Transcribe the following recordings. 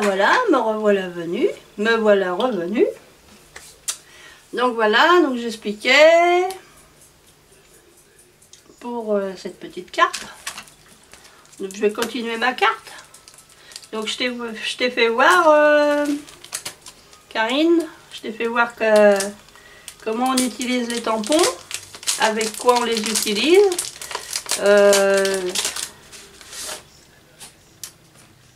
voilà, me revoilà venue, me voilà revenue. Donc voilà, donc j'expliquais pour cette petite carte. Donc je vais continuer ma carte. Donc je t'ai fait voir, Karine, je t'ai fait voir comment on utilise les tampons, avec quoi on les utilise.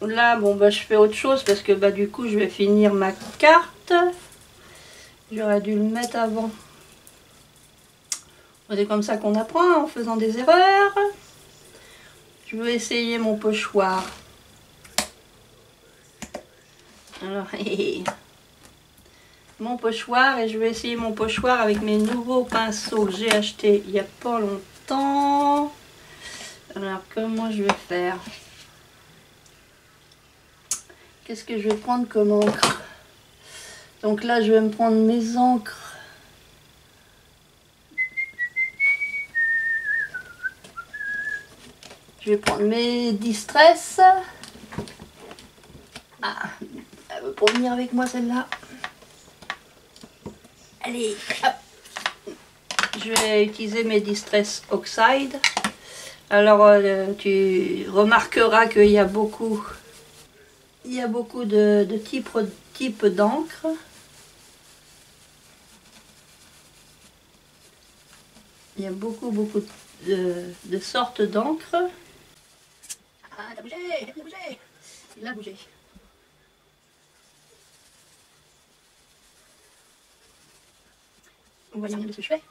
Là, bon, bah, je fais autre chose parce que bah, du coup, je vais finir ma carte. J'aurais dû le mettre avant. C'est comme ça qu'on apprend, en faisant des erreurs. Je vais essayer mon pochoir. Alors, mon pochoir, et je vais essayer mon pochoir avec mes nouveaux pinceaux que j'ai achetés il n'y a pas longtemps. Alors, comment je vais faire? Qu'est-ce que je vais prendre comme encre? Donc là, je vais me prendre mes encres. Je vais prendre mes Distress. Ah, elle veut pas venir avec moi celle-là. Allez, hop. Je vais utiliser mes Distress Oxide. Alors, tu remarqueras qu'il y a beaucoup de types d'encre. Il y a beaucoup de sortes d'encre. Ah, il a bougé, il a bougé. Il a bougé. Vous voyez bien ce que je fais.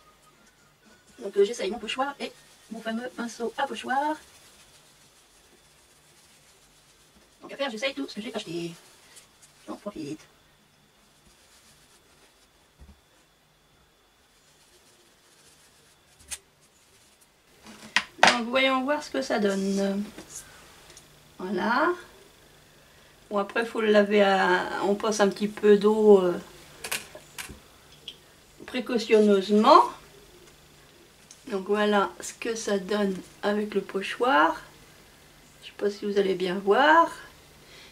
Donc j'essaye mon pochoir et mon fameux pinceau à pochoir. Donc à faire, j'essaye tout ce que j'ai acheté. J'en profite. Donc voyons voir ce que ça donne. Voilà. Bon, après il faut le laver on passe un petit peu d'eau précautionneusement. Donc voilà ce que ça donne avec le pochoir. Je sais pas si vous allez bien voir.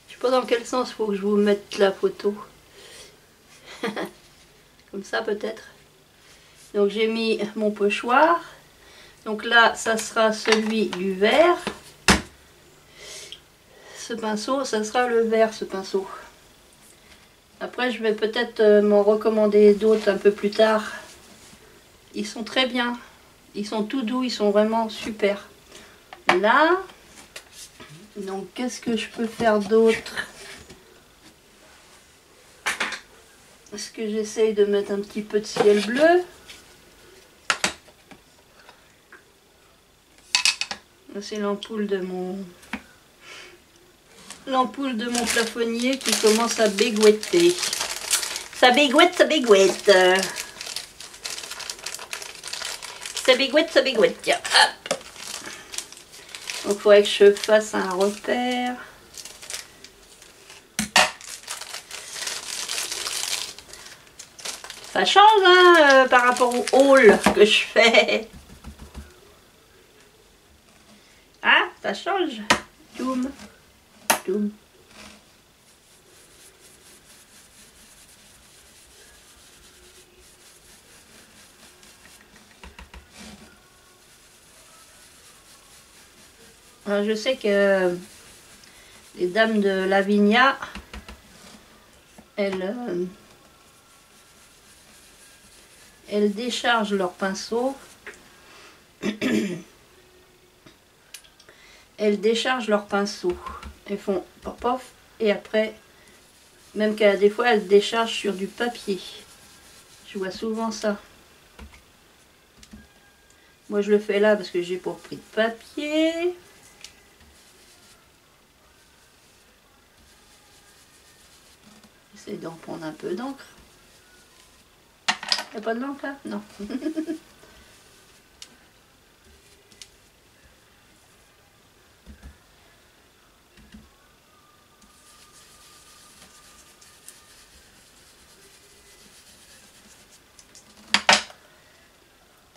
Je sais pas dans quel sens il faut que je vous mette la photo. Comme ça peut-être. Donc j'ai mis mon pochoir. Donc là ça sera celui du vert. Ce pinceau, ça sera le vert ce pinceau. Après je vais peut-être m'en recommander d'autres un peu plus tard. Ils sont très bien. Ils sont tout doux, ils sont vraiment super. Là, donc qu'est-ce que je peux faire d'autre? Est-ce que j'essaye de mettre un petit peu de ciel bleu? C'est l'ampoule de mon plafonnier qui commence à bégouetter. Ça bégouette, ça bégouette. Ça bégouette, ça bégouette. Tiens, hop. Donc il faudrait que je fasse un repère. Ça change hein, par rapport au haul que je fais. Ah, ça change. Toum, toum. Alors, je sais que les dames de Lavinia, elles déchargent leur pinceau. Elles déchargent leur pinceau. Elles font pop pop et après, même qu'à des fois elles déchargent sur du papier. Je vois souvent ça. Moi je le fais là parce que j'ai pas pris de papier. J'essaie d'en prendre un peu d'encre. Il n'y a pas de l'encre là? Non.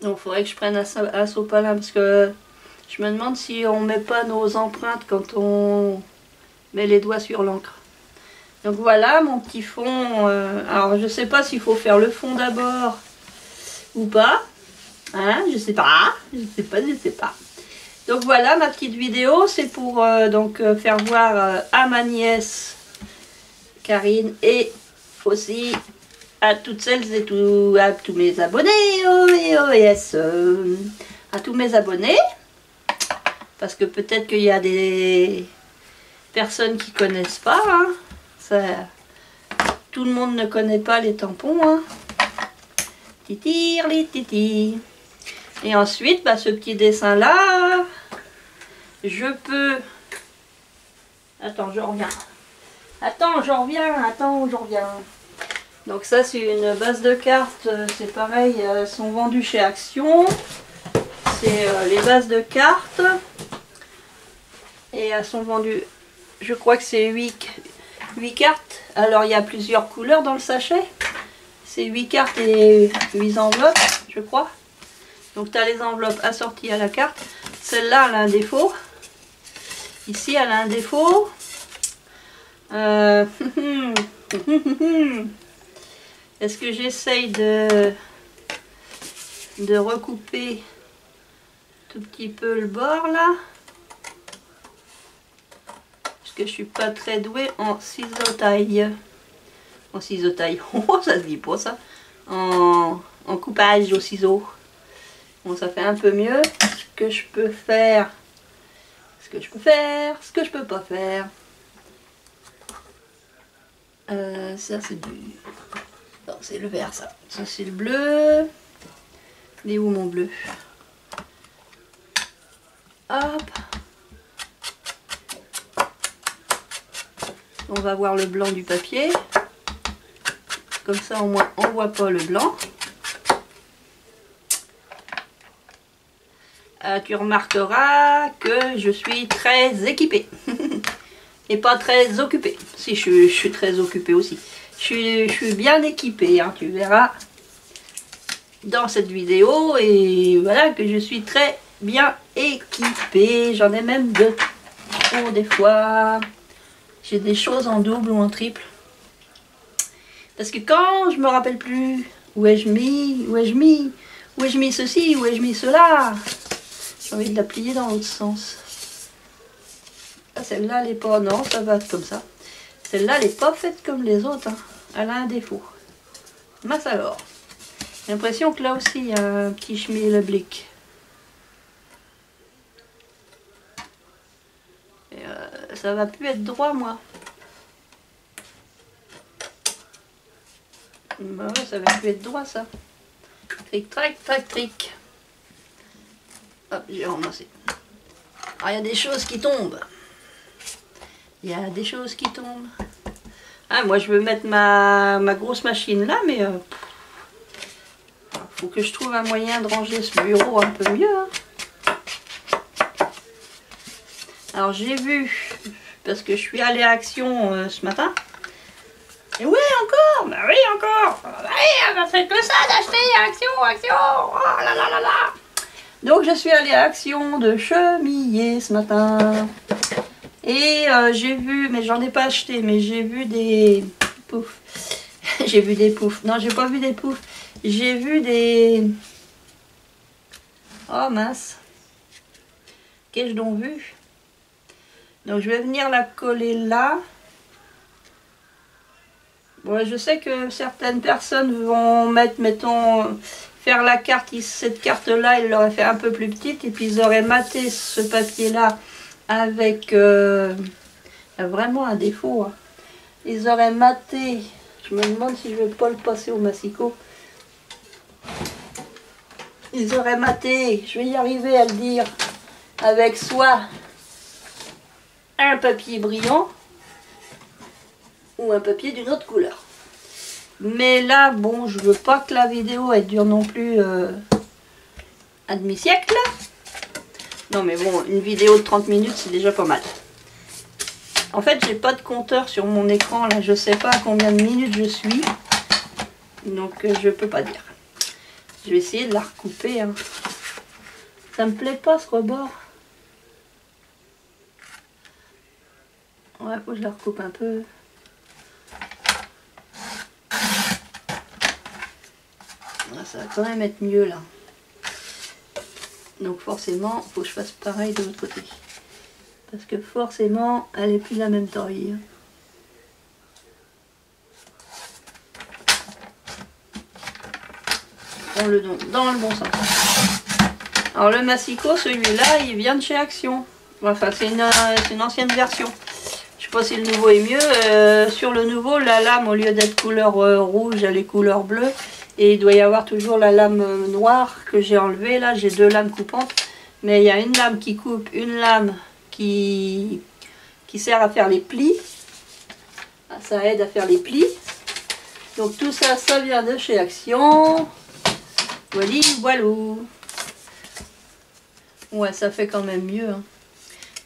Donc il faudrait que je prenne un sopalin parce que je me demande si on met pas nos empreintes quand on met les doigts sur l'encre. Donc voilà mon petit fond. Alors je sais pas s'il faut faire le fond d'abord ou pas. Hein, je sais pas. Je sais pas. Donc voilà ma petite vidéo. C'est pour faire voir à ma nièce Karine et aussi à toutes celles et à tous mes abonnés. À tous mes abonnés. Parce que peut-être qu'il y a des personnes qui connaissent pas. Hein. Tout le monde ne connaît pas les tampons. Hein. Titir les titi. Et ensuite, bah, ce petit dessin là, je peux... Attends, je reviens. Attends, je reviens. Donc ça, c'est une base de cartes. C'est pareil, elles sont vendues chez Action. C'est les bases de cartes. Et elles sont vendues, je crois que c'est 8 cartes. Alors il y a plusieurs couleurs dans le sachet. C'est 8 cartes et 8 enveloppes, je crois. Donc tu as les enveloppes assorties à la carte. Celle-là, elle a un défaut. Ici, elle a un défaut. Est-ce que j'essaye de recouper tout petit peu le bord là? Que je suis pas très douée en ciseau-taille. En ciseau-taille. Oh, ça se dit pas ça. En coupage au ciseau. Bon, ça fait un peu mieux. Ce que je peux faire. Ce que je peux faire. Ce que je peux pas faire. Ça c'est du... Non, c'est le vert ça. Ça c'est le bleu. Il est où mon bleu? Hop. On va voir le blanc du papier. Comme ça, au moins, on ne voit pas le blanc. Tu remarqueras que je suis très équipée. Et pas très occupée. Si, je suis très occupée aussi. Je suis bien équipée, hein, tu verras dans cette vidéo. Et voilà que je suis très bien équipée. J'en ai même de trop des fois. J'ai des choses en double ou en triple. Parce que quand je me rappelle plus où ai-je mis ceci, où ai-je mis cela, j'ai envie de la plier dans l'autre sens. Ah, celle-là, elle n'est pas... Non, ça va être comme ça. Celle-là, elle n'est pas faite comme les autres. Hein. Elle a un défaut. Mince alors. J'ai l'impression que là aussi, il y a un petit schmilblick. Ça va plus être droit, moi. Bah ouais, ça va plus être droit, ça. Tric, trac, trac, tric. Hop, j'ai ramassé. Ah, il y a des choses qui tombent. Il y a des choses qui tombent. Ah, moi, je veux mettre ma grosse machine là, mais... faut que je trouve un moyen de ranger ce bureau un peu mieux. Hein. Alors j'ai vu, parce que je suis allée à Action ce matin. Et oui, encore. Bah oui, encore. Oui, on a fait que ça d'acheter Action. Oh là là là là. Donc je suis allée à Action de Chemillé ce matin. Et j'ai vu, mais j'en ai pas acheté, mais j'ai vu des poufs. J'ai vu des poufs. Non, j'ai pas vu des poufs. J'ai vu des... Oh mince. Qu'ai-je donc vu? Donc je vais venir la coller là. Bon, je sais que certaines personnes vont mettre, mettons, faire la carte, cette carte-là, ils l'auraient fait un peu plus petite, et puis ils auraient maté ce papier-là avec vraiment un défaut. Hein. Ils auraient maté, je me demande si je ne vais pas le passer au massicot. Ils auraient maté, je vais y arriver à le dire, avec soit un papier brillant ou un papier d'une autre couleur. Mais là, bon, je veux pas que la vidéo elle dure non plus un demi-siècle. Non mais bon, une vidéo de 30 minutes c'est déjà pas mal. En fait, j'ai pas de compteur sur mon écran là, je sais pas à combien de minutes je suis. Donc je peux pas dire. Je vais essayer de la recouper. Hein. Ça me plaît pas ce rebord. Ouais, faut que je la recoupe un peu. ça va quand même être mieux là. Donc forcément, il faut que je fasse pareil de l'autre côté. Parce que forcément, elle est plus de la même taille. Dans le bon sens. Alors le massicot, celui-là, il vient de chez Action. Enfin, c'est une ancienne version. Je sais pas si le nouveau est mieux. Sur le nouveau, la lame, au lieu d'être couleur rouge, elle est couleur bleue. Et il doit y avoir toujours la lame noire que j'ai enlevée. Là, j'ai 2 lames coupantes. Mais il y a une lame qui coupe, une lame qui sert à faire les plis. Ça aide à faire les plis. Donc tout ça, ça vient de chez Action. Voilà, voilou. Ouais, ça fait quand même mieux. Hein.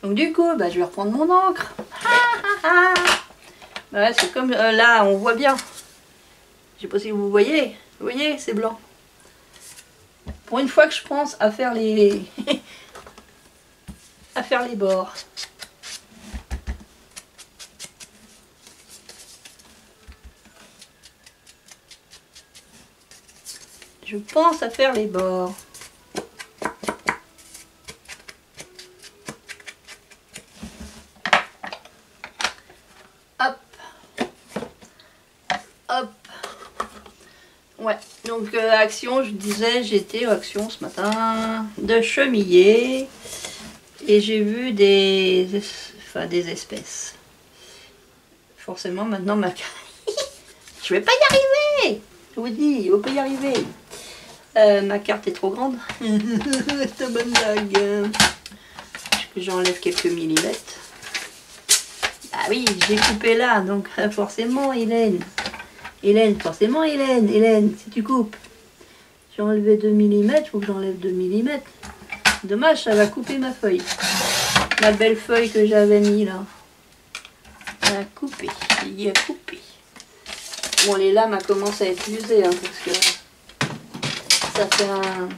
Donc du coup, bah, je vais reprendre mon encre. Ouais, c'est comme là, on voit bien. Je sais pas si vous voyez. Vous voyez, c'est blanc. Pour une fois que je pense à faire les à faire les bords. Je pense à faire les bords. Hop. Hop. Ouais. Donc Action, je disais, j'étais à Action ce matin de chemiller. Et j'ai vu des espèces. Forcément, maintenant, je vais pas y arriver. Je vous dis, on peut y arriver. Ma carte est trop grande. C'est une bonne blague. J'enlève quelques millimètres. Ah oui, j'ai coupé là, donc forcément, Hélène. Forcément, Hélène, si tu coupes. J'ai enlevé 2 mm, il faut que j'enlève 2 mm. Dommage, ça va couper ma feuille. Ma belle feuille que j'avais mis là. Elle a coupé. Il a coupé. Bon, les lames a commencé à être usées, hein, parce que ça fait un...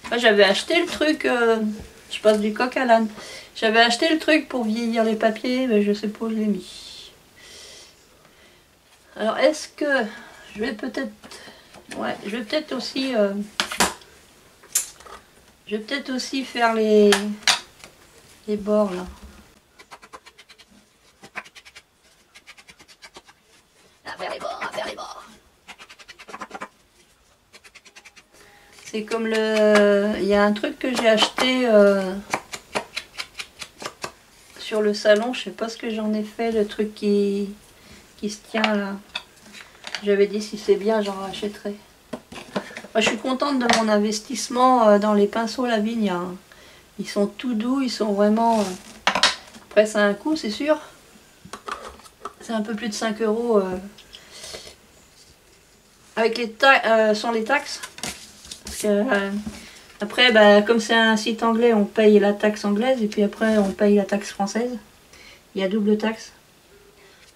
Moi, j'avais acheté le truc, je passe du coq à l'âne. J'avais acheté le truc pour vieillir les papiers, mais je sais pas où je l'ai mis. Alors, est-ce que je vais peut-être... Ouais, je vais peut-être aussi... Je vais peut-être aussi faire les bords là. À faire les bords. C'est comme le... Il y a un truc que j'ai acheté sur le salon. Je sais pas ce que j'en ai fait, le truc qui se tient là. J'avais dit si c'est bien, j'en rachèterai. Moi, je suis contente de mon investissement dans les pinceaux Lavinia. Hein. Ils sont tout doux, ils sont vraiment... Après, ça a un coût, c'est sûr. C'est un peu plus de 5 € avec les sans les taxes. Parce que, après, bah, comme c'est un site anglais, on paye la taxe anglaise et puis après, on paye la taxe française. Il y a double taxe.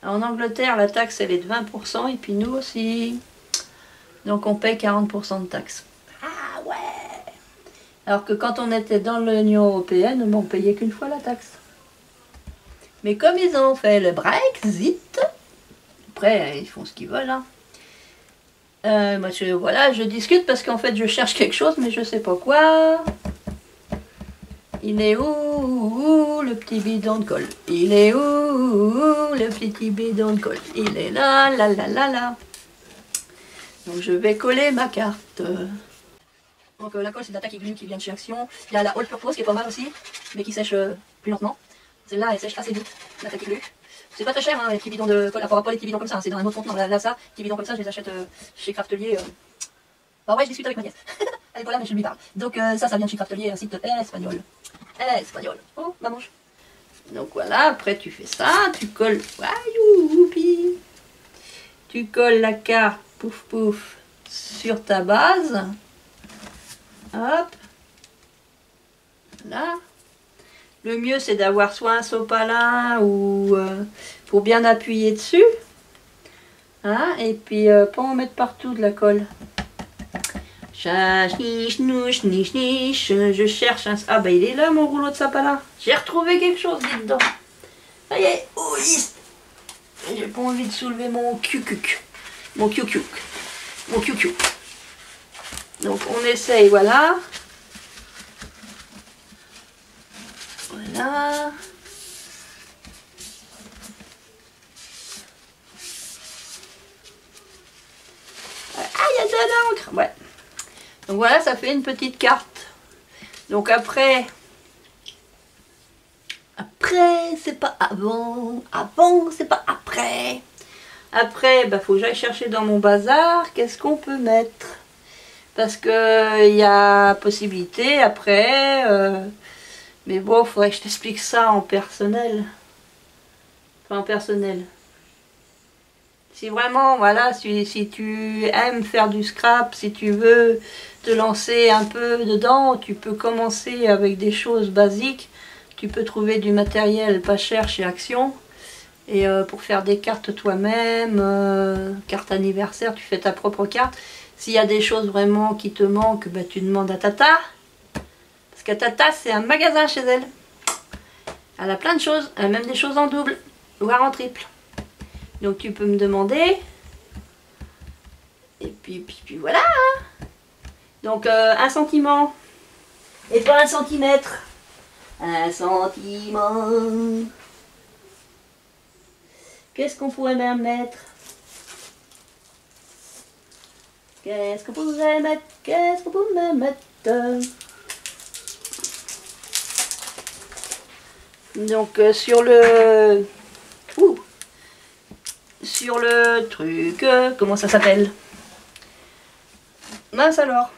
En Angleterre, la taxe, elle est de 20% et puis nous aussi... Donc on paye 40% de taxes. Ah ouais. Alors que quand on était dans l'Union Européenne, on payait qu'une fois la taxe. Mais comme ils ont fait le Brexit, après ils font ce qu'ils veulent. Hein. Moi voilà, je discute parce qu'en fait je cherche quelque chose mais je sais pas quoi. Il est où le petit bidon de colle? Il est où le petit bidon de colle? Il est là, là, là, là, là. Donc je vais coller ma carte. Donc la colle c'est de la Tacky Glue qui vient de chez Action. Il y a la All Purpose qui est pas mal aussi, mais qui sèche plus lentement. Celle-là elle sèche assez vite, la Tacky Glue. C'est pas très cher hein, les petits bidons de colle, pas les petits bidons comme ça, c'est dans un autre contenant. Là ça, les petits bidons comme ça je les achète chez Craftelier. Bah ouais je discute avec ma nièce. Elle est pas là mais je lui parle. Donc ça vient de chez Craftelier, un site espagnol. Espagnol. Oh ma manche. Donc voilà, après tu fais ça, tu colles. Youpi. Tu colles la carte. Pouf pouf sur ta base. Hop. Là. Le mieux c'est d'avoir soit un sopalin ou pour bien appuyer dessus. Hein, et puis pas en mettre partout de la colle. Je cherche un... Ah bah il est là mon rouleau de sopalin. J'ai retrouvé quelque chose dedans. Ça y est. Oh, j'ai pas envie de soulever mon cucuc. Mon cucuc. Donc on essaye, voilà. Voilà. Ah, il y a de l'encre. Ouais. Donc voilà, ça fait une petite carte. Donc après, c'est pas avant. Avant, c'est pas après. Après, bah, faut que j'aille chercher dans mon bazar. Qu'est-ce qu'on peut mettre? Parce que il y a possibilité après. Mais bon, il faudrait que je t'explique ça en personnel. Enfin, en personnel. Si vraiment, voilà, si tu aimes faire du scrap, si tu veux te lancer un peu dedans, tu peux commencer avec des choses basiques. Tu peux trouver du matériel pas cher chez Action. Et pour faire des cartes toi-même, carte anniversaire, tu fais ta propre carte. S'il y a des choses vraiment qui te manquent, bah, tu demandes à Tata. Parce que Tata, c'est un magasin chez elle. Elle a plein de choses, elle a même des choses en double, voire en triple. Donc tu peux me demander. Et puis voilà. Hein. Donc un sentiment. Et pas un centimètre. Un sentiment. Qu'est-ce qu'on pourrait même mettre? Qu'est-ce qu'on pourrait mettre? Qu'est-ce qu'on pourrait mettre? Donc sur le... sur le truc... comment ça s'appelle? Mince alors.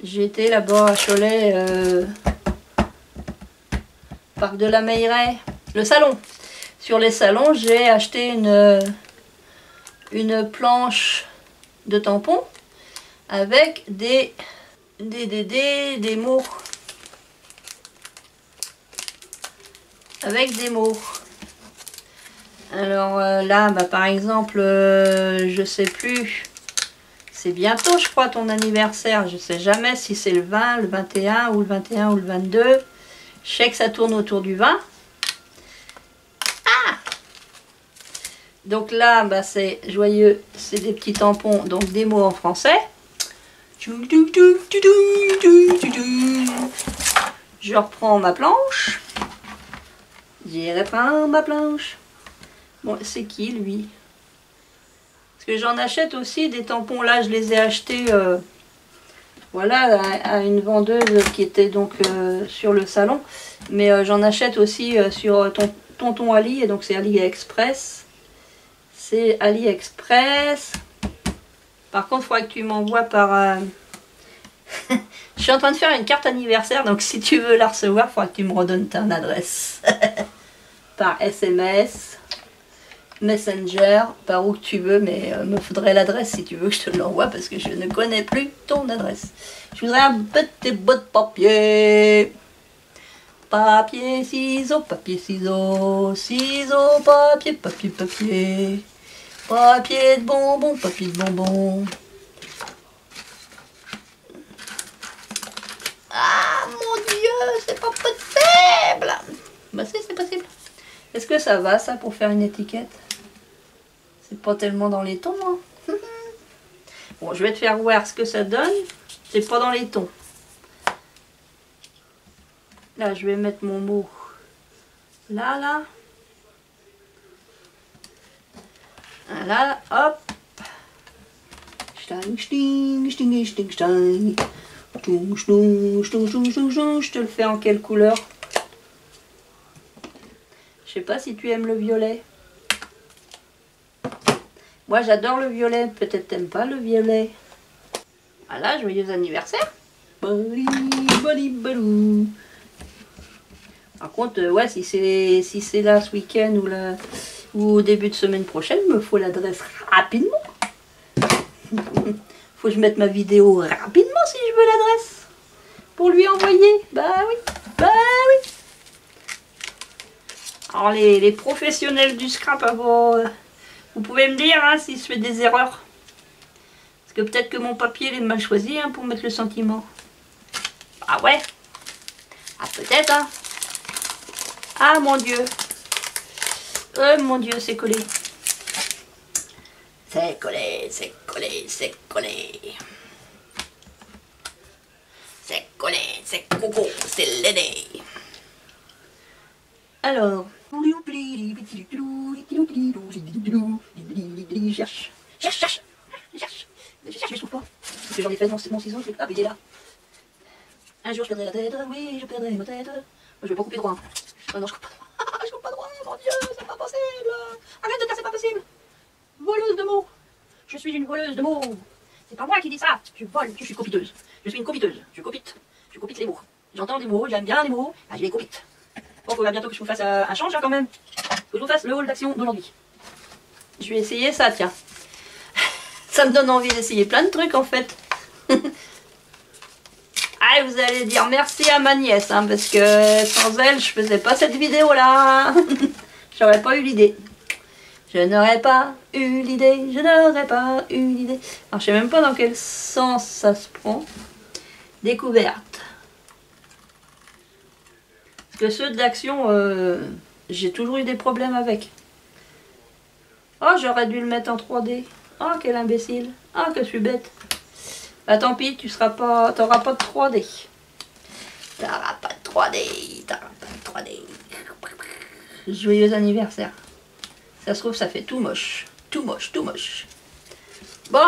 J'étais là-bas à Cholet, parc de la Meilleraie, le salon. Sur les salons, j'ai acheté une planche de tampons avec des mots. Avec des mots. Alors là, bah, par exemple, je sais plus. C'est bientôt, je crois, ton anniversaire. Je sais jamais si c'est le 20, le 21 ou le 21 ou le 22. Je sais que ça tourne autour du 20. Ah! Donc là, bah, c'est joyeux. C'est des petits tampons, donc des mots en français. Je reprends ma planche. J'irai prendre ma planche. Bon, c'est qui lui? Parce que j'en achète aussi des tampons. Là, je les ai achetés voilà, à une vendeuse qui était donc sur le salon. Mais j'en achète aussi sur Tonton Ali. Et donc c'est AliExpress. C'est AliExpress. Par contre, il faudra que tu m'envoies par... Je suis en train de faire une carte anniversaire. Donc si tu veux la recevoir, il faudra que tu me redonnes ton adresse. Par SMS. Messenger, par où que tu veux, mais me faudrait l'adresse si tu veux que je te l'envoie parce que je ne connais plus ton adresse. Je voudrais un petit bout de papier. Papier, ciseaux, ciseaux, papier, papier, papier. Papier de bonbons, papier de bonbons. Ah mon Dieu, c'est pas possible. Bah si, c'est possible. Est-ce que ça va ça pour faire une étiquette? C'est pas tellement dans les tons. Hein. Bon, je vais te faire voir ce que ça donne. C'est pas dans les tons. Là, je vais mettre mon mot. Là. Là, hop. Je te le fais en quelle couleur? Je sais pas si tu aimes le violet. Moi j'adore le violet, peut-être t'aimes pas le violet. Voilà, joyeux anniversaire. Par contre, ouais, si c'est là ce week-end ou au début de semaine prochaine, il me faut l'adresse rapidement. Faut que je mette ma vidéo rapidement si je veux l'adresse. Pour lui envoyer. Bah oui. Alors les professionnels du scrap avant... vous pouvez me dire hein, si je fais des erreurs. Parce que peut-être que mon papier est mal choisi hein, pour mettre le sentiment. Ah ouais. Ah peut-être hein. Ah mon Dieu. Oh mon Dieu, c'est collé. C'est collé, c'est collé, c'est collé. C'est collé, c'est coco, c'est l'aidé. Alors, cherche, cherche, cherche, cherche. Je trouve pas. Parce que j'en ai fait mon ciseau, ah, il est là. Un jour je perdrai la tête, oui, je perdrai ma tête. Moi, je vais pas couper droit. Ah non, je coupe pas droit. Ah, je coupe pas droit, mon Dieu, c'est pas possible. Arrête de dire c'est pas possible. Voleuse de mots. Je suis une voleuse de mots. C'est pas moi qui dis ça. Je vole, je suis copiteuse. Je suis une copiteuse. Je copite les mots. J'entends des mots, j'aime bien les mots, bah, je les copite. Bon, faut bientôt que je vous fasse un change là, quand même. Faut que je vous fasse le hall d'action d'aujourd'hui. Je vais essayer ça, tiens. Ça me donne envie d'essayer plein de trucs en fait. Ah, vous allez dire merci à ma nièce, hein, parce que sans elle, je faisais pas cette vidéo là. J'aurais pas eu l'idée. Je n'aurais pas eu l'idée, je n'aurais pas eu l'idée. Alors je sais même pas dans quel sens ça se prend. Découverte. Parce que ceux d'action, j'ai toujours eu des problèmes avec. Oh, j'aurais dû le mettre en 3D. Oh, quel imbécile. Oh, que je suis bête. Bah tant pis, t'auras pas de 3D. T'auras pas de 3D. T'auras pas de 3D. Joyeux anniversaire. Ça se trouve, ça fait tout moche. Tout moche, tout moche. Bon,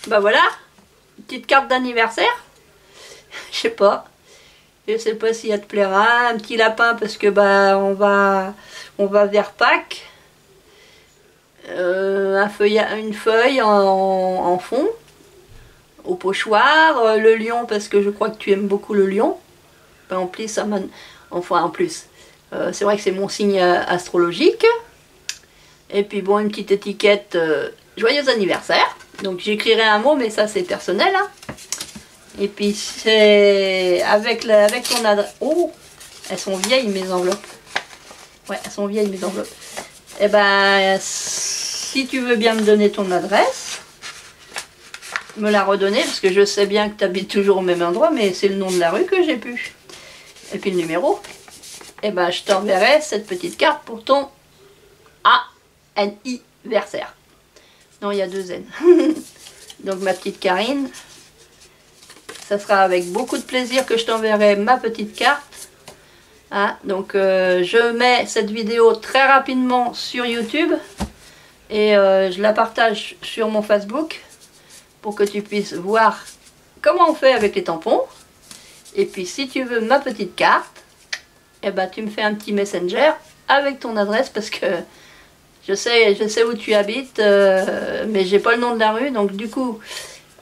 bah voilà. Une petite carte d'anniversaire. Je sais pas. Je sais pas si elle te plaira. Un petit lapin parce que bah on va vers Pâques. Une feuille en fond. Au pochoir. Le lion parce que je crois que tu aimes beaucoup le lion. En plus, ça enfin en plus. C'est vrai que c'est mon signe astrologique. Et puis bon, une petite étiquette joyeux anniversaire. Donc j'écrirai un mot, mais ça c'est personnel. Hein. Et puis c'est avec ton adresse. Oh, elles sont vieilles mes enveloppes. Ouais, elles sont vieilles mes enveloppes. Et ben, si tu veux bien me donner ton adresse, me la redonner, parce que je sais bien que tu habites toujours au même endroit, mais c'est le nom de la rue que j'ai pu. Et puis le numéro. Et ben, je t'enverrai cette petite carte pour ton anniversaire. Non, il y a 2 N. Donc ma petite Karine, ça sera avec beaucoup de plaisir que je t'enverrai ma petite carte. Hein, donc je mets cette vidéo très rapidement sur YouTube et je la partage sur mon Facebook pour que tu puisses voir comment on fait avec les tampons. Et puis si tu veux ma petite carte, eh ben, tu me fais un petit messenger avec ton adresse parce que je sais où tu habites, mais j'ai pas le nom de la rue. Donc du coup,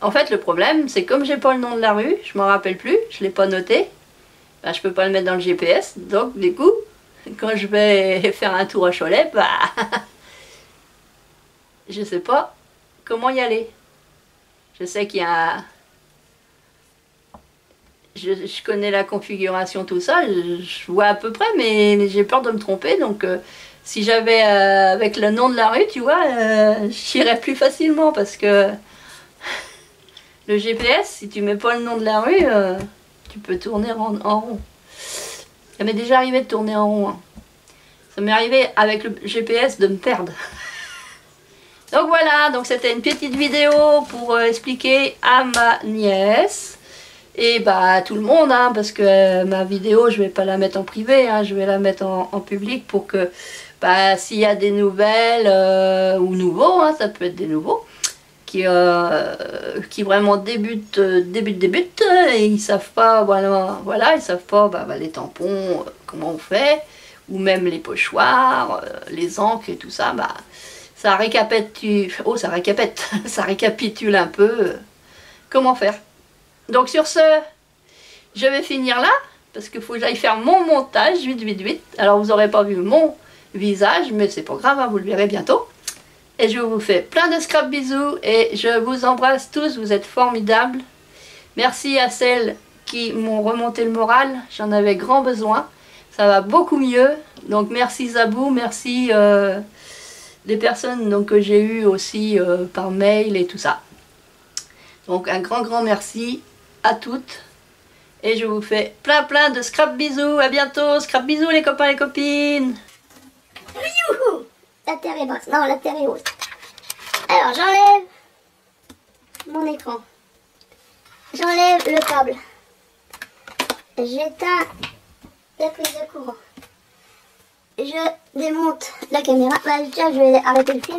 en fait le problème c'est comme j'ai pas le nom de la rue, je m'en rappelle plus, je l'ai pas noté. Ben, je peux pas le mettre dans le GPS, donc du coup, quand je vais faire un tour à Cholet, bah, je sais pas comment y aller. Je sais qu'il y a... Je connais la configuration, tout ça, je vois à peu près, mais j'ai peur de me tromper, donc si j'avais avec le nom de la rue, tu vois, j'irais plus facilement, parce que le GPS, si tu mets pas le nom de la rue, tu peux tourner en rond. Ça m'est déjà arrivé de tourner en rond. Hein. Ça m'est arrivé avec le GPS de me perdre. Donc voilà, donc c'était une petite vidéo pour expliquer à ma nièce et bah à tout le monde, hein, parce que ma vidéo je vais pas la mettre en privé, hein, je vais la mettre en public pour que bah, s'il y a des nouvelles ou nouveaux, hein, ça peut être des nouveaux, qui vraiment débutent et ils savent pas, voilà ils savent pas bah, les tampons, comment on fait, ou même les pochoirs, les encres et tout ça, bah ça récapitule, ça récapitule un peu comment faire. Donc sur ce, je vais finir là, parce qu'il faut que j'aille faire mon montage, vite. Alors vous n'aurez pas vu mon visage, mais c'est pas grave, hein, vous le verrez bientôt. Et je vous fais plein de scrap bisous, et je vous embrasse tous, vous êtes formidables. Merci à celles qui m'ont remonté le moral, j'en avais grand besoin. Ça va beaucoup mieux, donc merci Zabou, merci les personnes donc, que j'ai eues aussi par mail et tout ça. Donc un grand merci à toutes. Et je vous fais plein de scrap bisous. À bientôt. Scrap bisous les copains et les copines. Youhou! La terre est basse. Non, la terre est haute. Alors j'enlève mon écran. J'enlève le câble. J'éteins la prise de courant. Je démonte la caméra. Bah, déjà, je vais arrêter le film.